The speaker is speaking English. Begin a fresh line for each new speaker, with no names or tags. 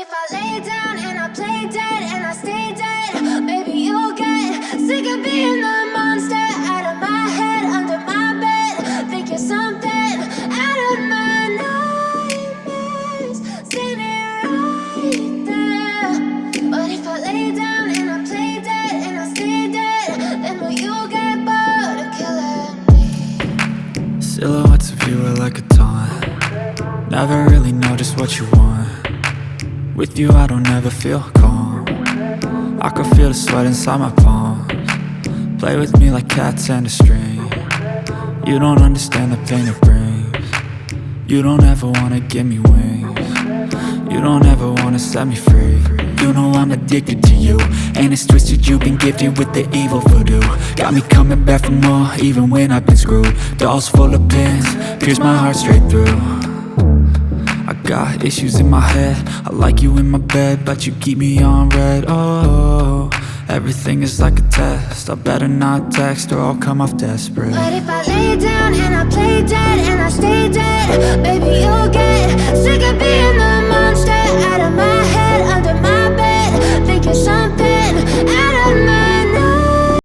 if I lay down and I play dead and I stay dead, maybe you'll get sick of being the monster out of my head, under my bed. Think you're something out of my nightmares, standing right there. But if I lay down and I play dead and I stay dead, then will you get bored of killing me?
Silhouettes of you are like a taunt. Never really know just what you want. With you I don't ever feel calm. I can feel the sweat inside my palms. Play with me like cats and a string. You don't understand the pain it brings. You don't ever wanna give me wings. You don't ever wanna set me free. You know I'm addicted to you, and it's twisted, you've been gifted with the evil voodoo. Got me coming back for more, even when I've been screwed. Dolls full of pins, pierce my heart straight through. I got issues in my head, I like you in my bed, but you keep me on red. Oh, everything is like a test, I better not text or I'll come off desperate.
But if I lay down and I play dead and I stay dead, baby